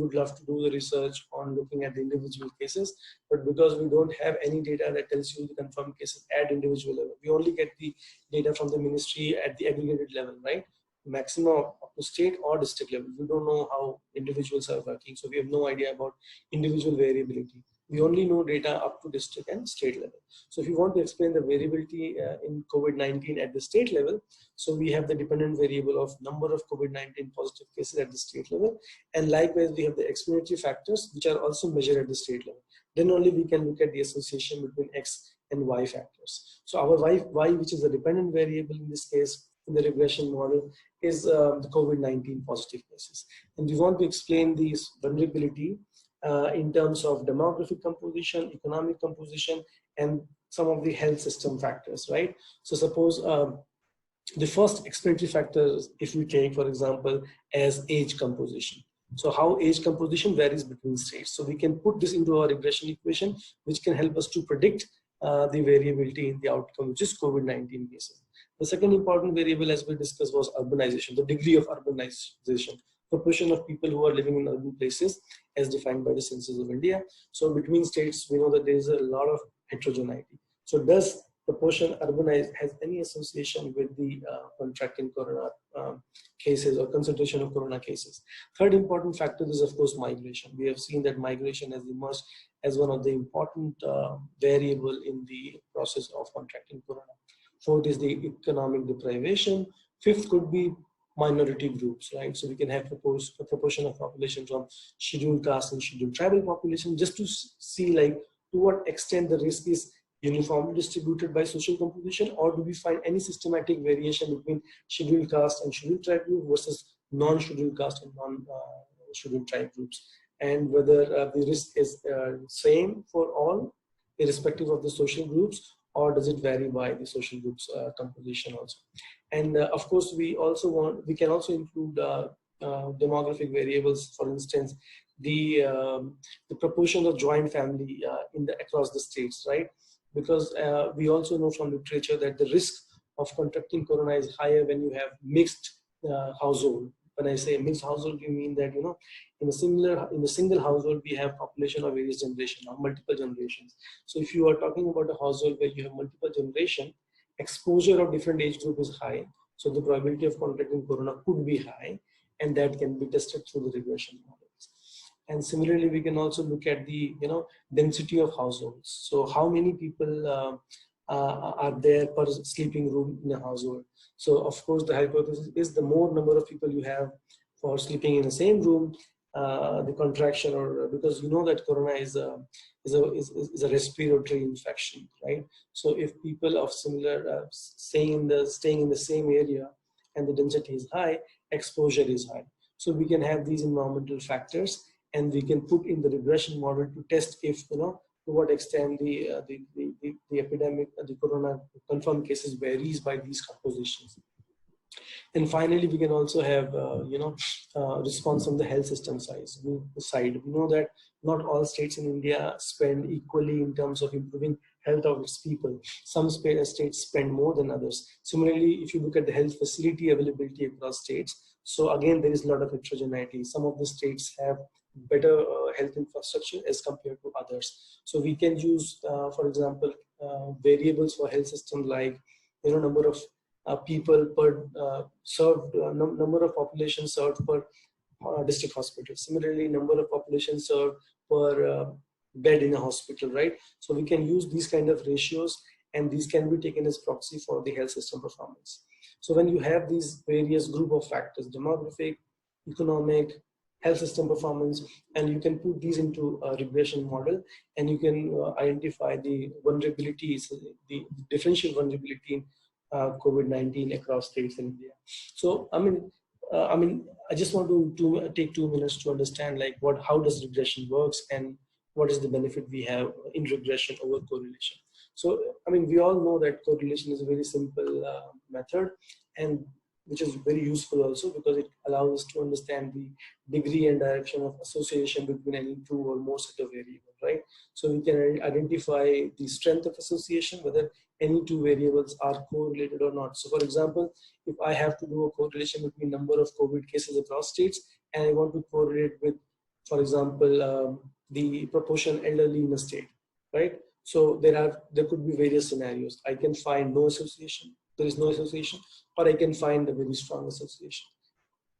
would love to do the research on looking at the individual cases, but because we don't have any data that tells you the confirmed cases at individual level, we only get the data from the ministry at the aggregated level, right? Maximum up to state or district level. We don't know how individuals are working, so we have no idea about individual variability. We only know data up to district and state level. So if you want to explain the variability in COVID-19 at the state level, so we have the dependent variable of number of COVID-19 positive cases at the state level, and likewise we have the explanatory factors which are also measured at the state level. Then only we can look at the association between X and Y factors. So our Y, which is a dependent variable in this case in the regression model, is the COVID-19 positive cases. And we want to explain these vulnerability in terms of demographic composition, economic composition, and some of the health system factors, right? So suppose the first explanatory factors, if we take, for example, as age composition. So how age composition varies between states. So we can put this into our regression equation, which can help us to predict the variability in the outcome, which is COVID-19 cases. The second important variable, as we discussed, was urbanization, the degree of urbanization, proportion of people who are living in urban places as defined by the Census of India. So between states, we know that there is a lot of heterogeneity. So does proportion urbanized has any association with the contracting corona cases or concentration of corona cases? Third important factor is, of course, migration. We have seen that migration has emerged as one of the important variable in the process of contracting corona. Fourth is the economic deprivation. Fifth could be minority groups, right? So we can have a proportion of population from scheduled caste and scheduled tribal population, just to see like to what extent the risk is uniformly distributed by social composition, or do we find any systematic variation between scheduled caste and scheduled tribe group versus non-scheduled caste and non-scheduled tribe groups, and whether the risk is same for all irrespective of the social groups, or does it vary by the social groups composition also. And of course, we can also include demographic variables. For instance, the proportion of joint family across the states, right? Because we also know from literature that the risk of contracting corona is higher when you have mixed household. When I say mixed household, you mean that, you know, in a single household we have population of various generations or multiple generations. So if you are talking about a household where you have multiple generation, exposure of different age group is high. So the probability of contracting corona could be high, and that can be tested through the regression models. And similarly, we can also look at the density of households. So how many people are there per sleeping room in a household? So of course, the hypothesis is the more number of people you have for sleeping in the same room, the contraction, or because you know that corona is a respiratory infection, right? So if people of similar staying in the same area and the density is high, exposure is high. So we can have these environmental factors, and we can put in the regression model to test if, to what extent the epidemic, the corona confirmed cases varies by these compositions. And finally, we can also have, response from the health system side. We know that not all states in India spend equally in terms of improving health of its people. Some states spend more than others. Similarly, if you look at the health facility availability across states, so again, there is a lot of heterogeneity. Some of the states have better health infrastructure as compared to others. So we can use, for example, variables for health system like, number of people per served, number of population served per district hospital. Similarly, number of population served per bed in a hospital, right? So we can use these kind of ratios, and these can be taken as proxy for the health system performance. So when you have these various group of factors, demographic, economic, health system performance, and you can put these into a regression model, and you can identify the vulnerabilities, the differential vulnerability in COVID-19 across states in India. So, I just want to take 2 minutes to understand like how does regression works and what is the benefit we have in regression over correlation. So, we all know that correlation is a very simple method, and which is very useful also because it allows us to understand the degree and direction of association between any two or more set of variables, right? So we can identify the strength of association, whether any two variables are correlated or not. So for example, if I have to do a correlation between number of COVID cases across states, and I want to correlate with for example, the proportion elderly in a state, right? So there could be various scenarios. I can find no association, there is no association, or I can find a very strong association.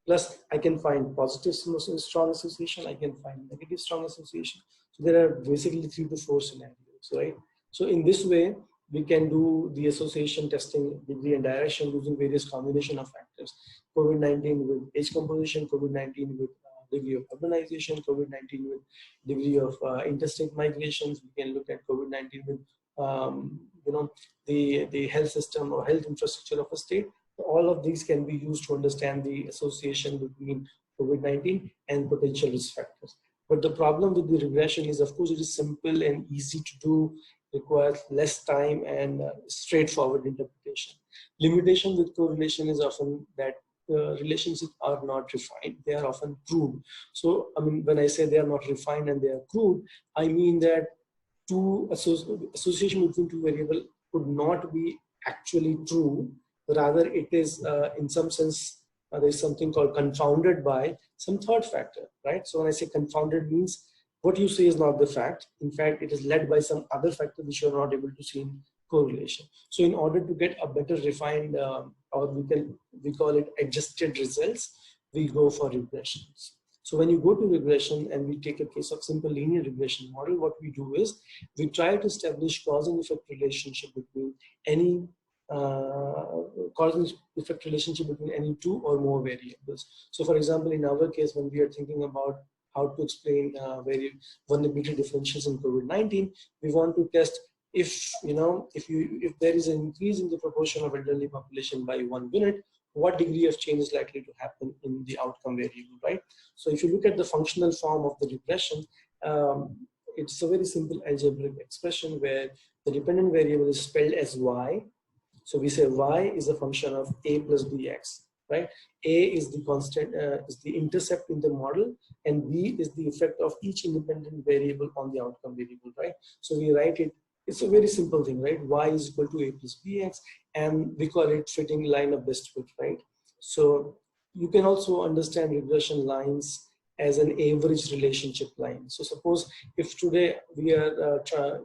Plus, I can find positive strong association, I can find negative strong association. So there are basically 3 to 4 scenarios, right? So in this way, we can do the association testing degree and direction using various combination of factors. COVID-19 with age composition, COVID-19 with degree of urbanization, COVID-19 with degree of interstate migrations. We can look at COVID-19 with the health system or health infrastructure of a state. All of these can be used to understand the association between COVID-19 and potential risk factors. But the problem with the regression is, of course, it is simple and easy to do, requires less time and straightforward interpretation. Limitation with correlation is often that relationships are not refined, they are often crude. So, I mean, when I say they are not refined and they are crude, I mean that association between two variables could not be actually true. Rather, it is in some sense, there is something called confounded by some third factor, right? So when I say confounded means what you say is not the fact. In fact, it is led by some other factor which you are not able to see in correlation. So in order to get a better refined, or we call it adjusted results, we go for regressions. So when you go to regression and we take a case of simple linear regression model, what we do is we try to establish cause and effect relationship between any cause and effect relationship between any 2 or more variables. So for example, in our case, when we are thinking about how to explain vulnerability differentials in COVID-19, we want to test if there is an increase in the proportion of elderly population by 1 unit, what degree of change is likely to happen in the outcome variable, right? So if you look at the functional form of the regression, it's a very simple algebraic expression where the dependent variable is spelled as y. So we say y is a function of a plus bx, right? A is the constant, is the intercept in the model, and b is the effect of each independent variable on the outcome variable, right? So we write it, it's a very simple thing, right? Y is equal to a plus bx, and we call it fitting line of best fit, right? So you can also understand regression lines as an average relationship line. So suppose if today we are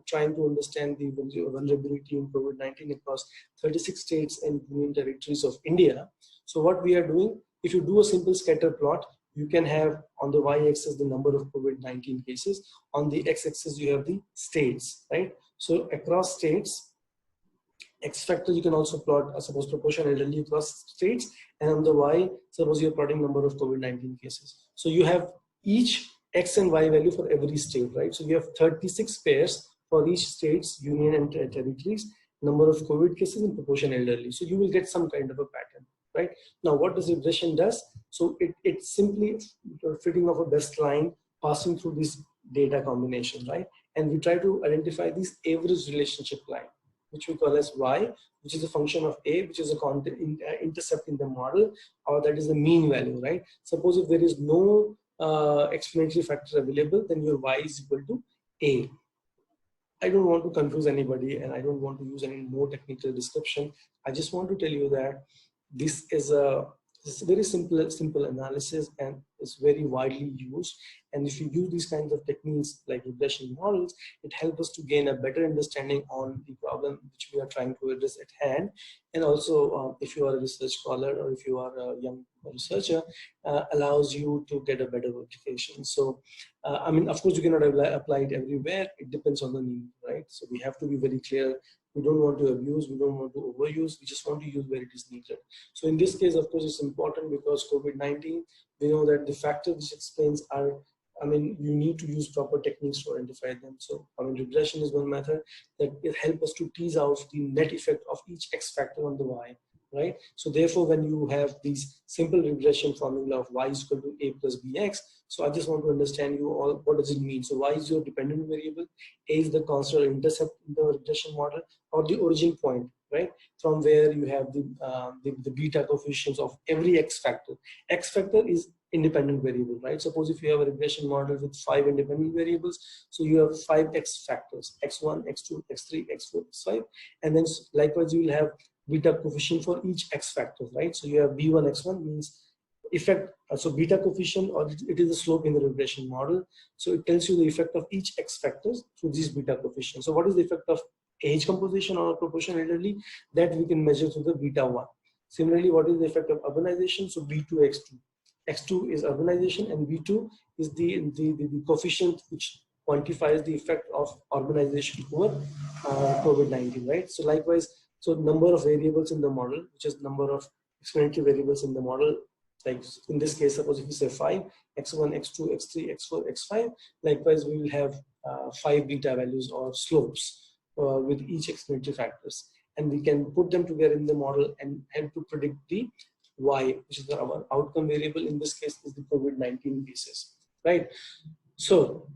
trying to understand the vulnerability in COVID-19 across 36 states and union territories of India. So what we are doing, if you do a simple scatter plot, you can have on the y-axis the number of COVID-19 cases, on the x-axis you have the states, right? So across states, X factor you can also plot, suppose proportion elderly across states, and on the Y, suppose you're plotting number of COVID-19 cases. So you have each X and Y value for every state, right? So you have 36 pairs for each state's union and territories, number of COVID cases and proportion elderly. So you will get some kind of a pattern, right? Now what does regression does? So it's simply fitting of a best line passing through this data combination, right? And we try to identify this average relationship line, which we call as y, which is a function of a, which is a intercept in the model, or that is the mean value, right? Suppose if there is no explanatory factor available, then your y is equal to a. I don't want to confuse anybody, and I don't want to use any more technical description. I just want to tell you that this is a very simple analysis, and it's very widely used. And if you use these kinds of techniques like regression models, it helps us to gain a better understanding on the problem which we are trying to address at hand. And also, if you are a research scholar or if you are a young researcher, allows you to get a better verification. So, I mean, of course, you cannot apply it everywhere. It depends on the need, right? So we have to be very clear. We don't want to abuse, we don't want to overuse, we just want to use where it is needed. So in this case, of course, it's important because COVID-19, we know that the factors which explains are, I mean, you need to use proper techniques to identify them. So, I mean, regression is one method that will help us to tease out the net effect of each X factor on the Y, right? So therefore, when you have these simple regression formula of Y is equal to A plus BX, so I just want to understand you all, what does it mean? So Y is your dependent variable, A is the constant intercept in the regression model, or the origin point, right? From where you have the beta coefficients of every X factor. X factor is independent variable, right? Suppose if you have a regression model with 5 independent variables, so you have 5 X factors, X1, X2, X3, X4, X5, and then likewise you will have beta coefficient for each X factor, right? So you have B1, X1 means effect. So beta coefficient, or it is the slope in the regression model. So it tells you the effect of each X factors through these beta coefficients. So what is the effect of age composition or proportionality? That we can measure through the beta 1. Similarly, what is the effect of urbanization? So B2 X2. X2 is urbanization, and B2 is the coefficient which quantifies the effect of urbanization over COVID-19, right? So likewise, so number of variables in the model, which is number of explanatory variables in the model, like in this case, suppose if we say 5, x1, x2, x3, x4, x5, likewise we will have 5 beta values or slopes with each explanatory factors, and we can put them together in the model and help to predict the y, which is our outcome variable. In this case is the COVID-19 cases, right? So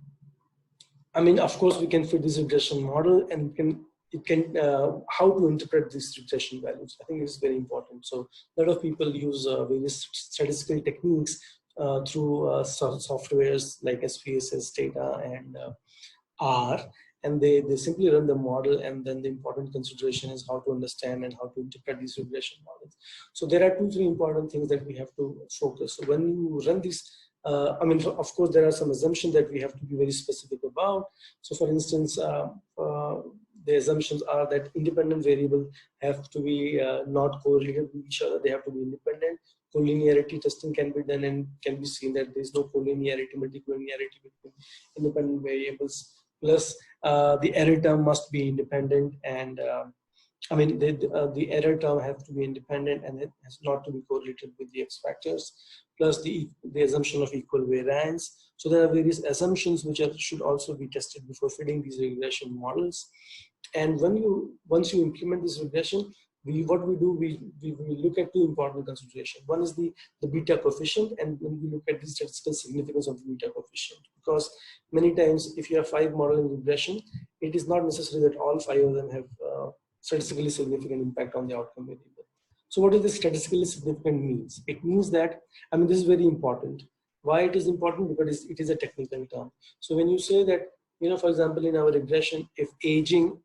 I mean, of course, we can fit this regression model, and it can how to interpret these regression values. I think it's very important. So a lot of people use various statistical techniques through softwares like SPSS, Data, and R, and they simply run the model, and then the important consideration is how to understand and how to interpret these regression models. So there are 2-3 important things that we have to focus. So when you run these, I mean, of course, there are some assumptions that we have to be very specific about. So for instance, the assumptions are that independent variables have to be not correlated with each other. They have to be independent. Collinearity testing can be done, and can be seen that there is no collinearity, multicollinearity between independent variables. Plus, the error term must be independent, and I mean, the error term has to be independent, and it has not to be correlated with the X factors. Plus, the assumption of equal variance. So there are various assumptions which should also be tested before fitting these regression models. And once you implement this regression, what we do, we look at 2 important considerations. One is the beta coefficient, and when we look at the statistical significance of the beta coefficient, because many times if you have 5 model in regression, it is not necessary that all 5 of them have statistically significant impact on the outcome variable. So what does the statistically significant means? It means that, I mean, this is very important. Why it is important? Because it is a technical term. So when you say that, you know, for example, in our regression, if aging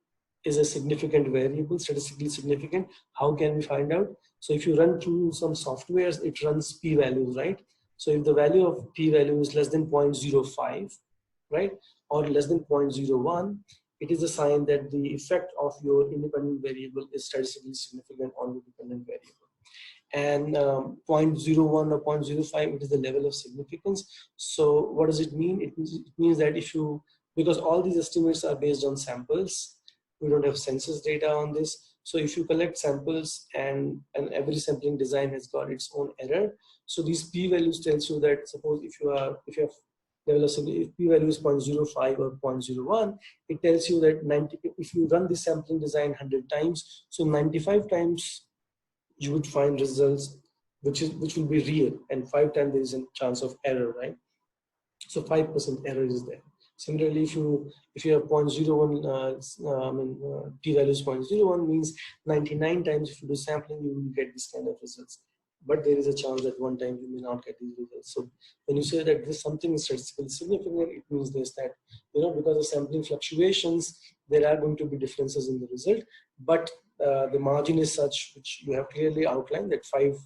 is a significant variable, statistically significant, how can we find out? So if you run through some softwares, it runs p-values, right? So if the value of p-value is less than 0.05, right, or less than 0.01, it is a sign that the effect of your independent variable is statistically significant on the dependent variable. And 0.01 or 0.05, it is the level of significance. So what does it mean? It means that if you, because all these estimates are based on samples, we don't have census data on this. So if you collect samples, and every sampling design has got its own error. So these p-values tells you that, suppose if you have level of, if p-value is 0.05 or 0.01, it tells you that if you run the sampling design 100 times, so 95 times you would find results which will be real, and 5 times there is a chance of error, right? So 5% error is there. Similarly, if you have 0.01, p-value is 0.01, means 99 times if you do sampling, you will get this kind of results. But there is a chance that 1 time you may not get these results. So when you say that this something is statistically significant, it means this, that, you know, because of sampling fluctuations, there are going to be differences in the result, but the margin is such which you have clearly outlined that 5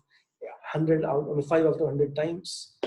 after 100 times